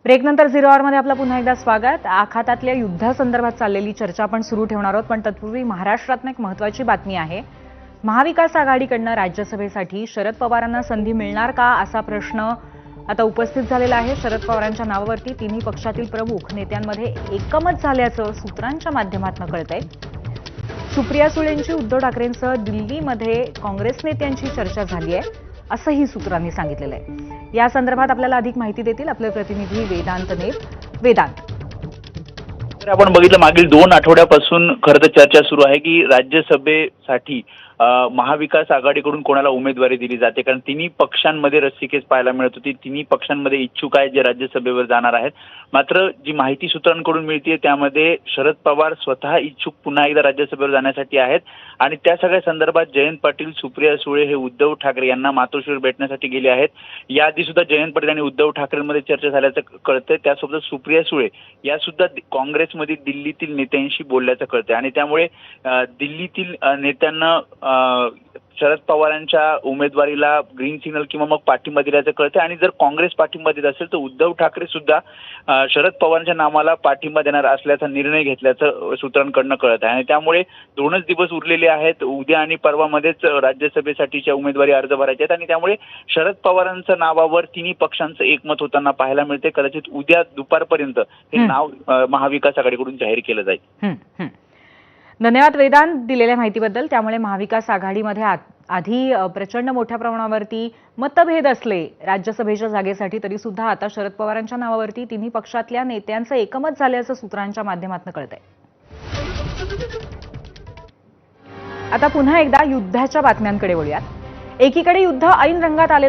ब्रेकनंतर 0 आवरमध्ये आपलं पुन्हा एकदा स्वागत। आखातातल्या युद्धासंदर्भात चाललेली चर्चा आपण सुरू ठेवणार आहोत, पण तत्पूर्वी महाराष्ट्रातून एक महत्त्वाची बातमी आहे। महाविकास आघाडीकडनं राज्यसभेसाठी शरद पवारांना संधी मिळणार का असा प्रश्न आता उपस्थित झालेला आहे। शरद पवारांच्या नावावरती तिन्ही पक्षातील प्रमुख नेत्यांमध्ये एकमत झाल्याचं सूत्रांच्या माध्यमातून कळतंय। सुप्रिया सुळेंची उद्धव ठाकरेंसह दिल्लीमध्ये काँग्रेस नेत्यांची चर्चा झाली आहे असंही सूत्रांनी सांगितलेलं आहे। या संदर्भात आपल्याला अधिक माहिती देतील आपले प्रतिनिधी वेदांत नेप। वेदांत, आपण बघितलं मागील 2 आठवड्यापासून खरं तर चर्चा सुरू आहे की राज्यसभेसाठी महाविकास आघाडीकडून कोणाला उमेदवारी दिली जाते, कारण तिन्ही पक्षांमध्ये रस्सीखेच पाहायला मिळत होती। तिन्ही पक्षांमध्ये इच्छुक आहेत जे राज्यसभेवर जाणार आहेत। मात्र जी माहिती सूत्रांकडून मिळते त्यामध्ये शरद पवार स्वतः इच्छुक पुन्हा एकदा राज्यसभेवर जाण्यासाठी आहेत आणि त्या सगळ्या संदर्भात जयंत पाटील, सुप्रिया सुळे हे उद्धव ठाकरे यांना मातोश्रीवर भेटण्यासाठी गेले आहेत। याआधी सुद्धा जयंत पाटील आणि उद्धव ठाकरेंमध्ये चर्चा झाल्याचं कळतंय। त्यासोबत सुप्रिया सुळे या सुद्धा काँग्रेसमध्ये दिल्लीतील नेत्यांशी बोलल्याचं कळतंय आणि त्यामुळे दिल्लीतील नेत्यांना शरद पवारांच्या उमेदवारीला ग्रीन सिग्नल किंवा मग पाठिंबा दिल्याचं कळतंय आणि जर काँग्रेस पाठिंबा देत असेल तर उद्धव ठाकरे सुद्धा शरद पवारांच्या नावाला पाठिंबा देणार असल्याचा निर्णय घेतल्याचं सूत्रांकडनं कळत आहे आणि त्यामुळे 2च दिवस उरलेले आहेत। उद्या आणि परवामध्येच राज्यसभेसाठीच्या उमेदवारी अर्ज भरायचे आहेत आणि त्यामुळे शरद पवारांच्या नावावर तिन्ही पक्षांचं एकमत होताना पाहायला मिळते। कदाचित उद्या दुपारपर्यंत हे नाव महाविकास आघाडीकडून जाहीर केलं जाईल। धन्यवाद वेदांत दिलेल्या माहितीबद्दल। त्यामुळे महाविकास आघाडीमध्ये आधी प्रचंड मोठ्या प्रमाणावरती मतभेद असले राज्यसभेच्या जागेसाठी, तरी सुद्धा आता शरद पवारांच्या नावावरती तिन्ही पक्षातल्या नेत्यांचं एकमत झाल्याचं सूत्रांच्या माध्यमातून कळतंय। आता पुन्हा एकदा युद्धाच्या बातम्यांकडे वळूयात। एकीकडे युद्ध ऐन रंगात आले